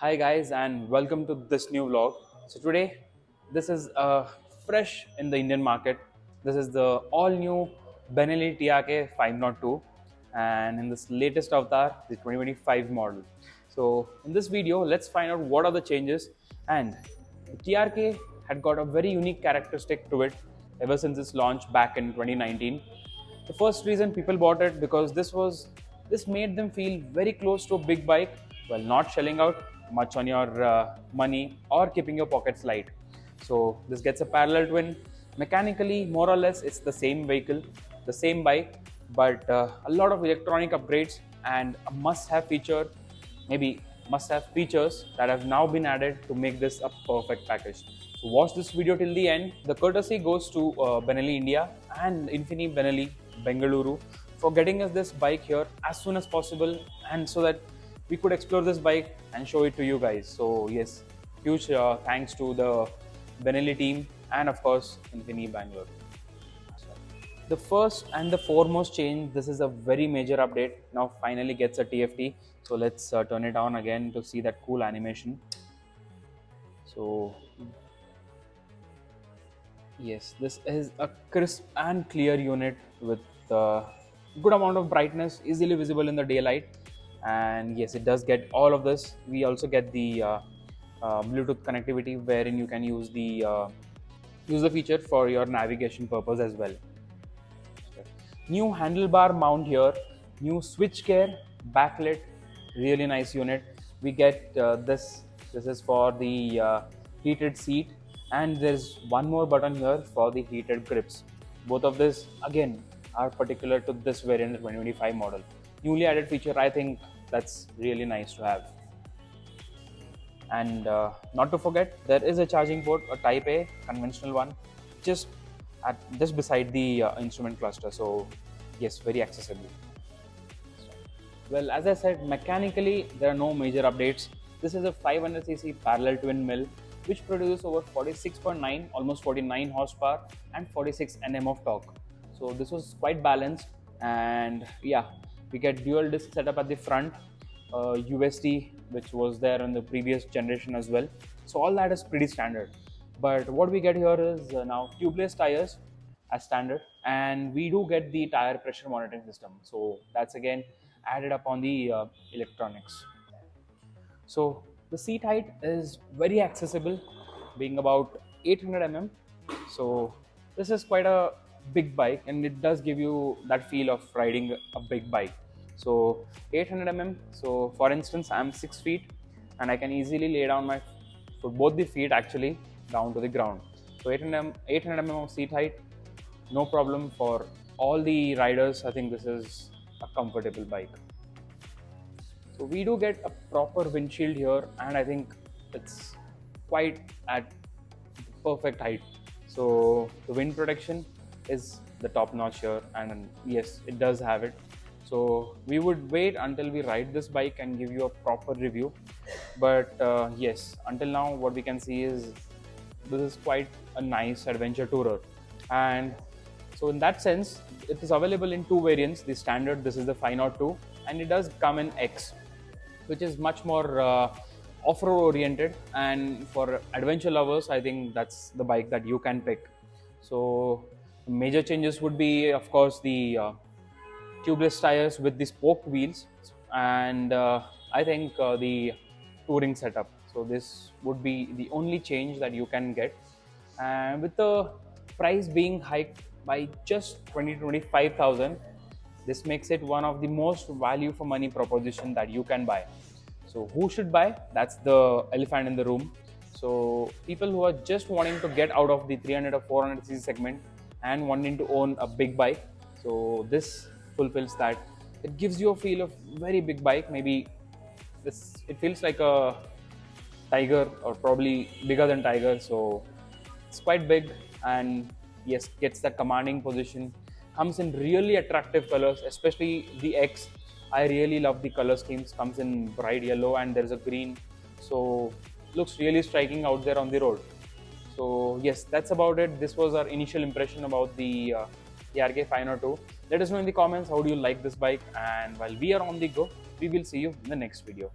Hi guys and welcome to this new vlog. So today this is fresh in the Indian market. This is the all new Benelli TRK 502 and in this latest avatar the 2025 model. So in this video let's find out what are the changes, and the TRK had got a very unique characteristic to it ever since its launch back in 2019. The first reason people bought it because this made them feel very close to a big bike while not shelling out much on your money or keeping your pockets light. So this gets a parallel twin. Mechanically, more or less, it's the same vehicle, the same bike, but a lot of electronic upgrades and a must-have feature, maybe must-have features that have now been added to make this a perfect package. So watch this video till the end. The courtesy goes to Benelli India and Infini Benelli Bengaluru for getting us this bike here as soon as possible, and so that we could explore this bike and show it to you guys. So yes, huge thanks to the Benelli team and of course Infini Bangalore. The first and the foremost change, this is a very major update, now finally gets a TFT. So let's turn it on again to see that cool animation. So yes, this is a crisp and clear unit with good amount of brightness, easily visible in the daylight. And yes, it does get all of this. We also get the Bluetooth connectivity, wherein you can use the feature for your navigation purpose as well. New handlebar mount here, new switch care, backlit, really nice unit. We get this. This is for the heated seat, and there's one more button here for the heated grips. Both of this again are particular to this variant, the 2025 model. Newly added feature, I think that's really nice to have. And not to forget, there is a charging port, a Type A conventional one, just just beside the instrument cluster. So yes, very accessible. Well, as I said, mechanically there are no major updates. This is a 500cc parallel twin mill which produces over 46.9, almost 49 horsepower and 46 Nm of torque. So this was quite balanced, and yeah, we get dual disc setup at the front, USD which was there in the previous generation as well. So all that is pretty standard. But what we get here is now tubeless tires as standard, and we do get the tire pressure monitoring system. So that's again added up on the electronics. So the seat height is very accessible, being about 800 mm. So this is quite a big bike, and it does give you that feel of riding a big bike. So 800 mm. So for instance, I'm 6 feet, and I can easily lay down my for both the feet actually down to the ground. So 800 mm of seat height, no problem for all the riders. I think this is a comfortable bike. So we do get a proper windshield here, and I think it's quite at perfect height. So the wind protection is the top notch here, and yes, it does have it. So we would wait until we ride this bike and give you a proper review. But yes, until now what we can see is this is quite a nice adventure tourer. And so in that sense, it is available in two variants. The standard, this is the 502, and it does come in X, which is much more off-road oriented, and for adventure lovers I think that's the bike that you can pick. So major changes would be of course the tubeless tires with the spoked wheels, and I think the touring setup. So this would be the only change that you can get, and with the price being hiked by just 25,000, this makes it one of the most value for money proposition that you can buy. So who should buy? That's the elephant in the room. So people who are just wanting to get out of the 300 or 400cc segment and wanting to own a big bike. So this fulfills that. It gives you a feel of very big bike. Maybe it feels like a tiger, or probably bigger than tiger. So it's quite big, and yes, gets that commanding position. Comes in really attractive colors, especially the X. I really love the color schemes. Comes in bright yellow and there's a green, so looks really striking out there on the road. So yes, that's about it. This was our initial impression about the TRK 502. Let us know in the comments how do you like this bike, and while we are on the go, we will see you in the next video.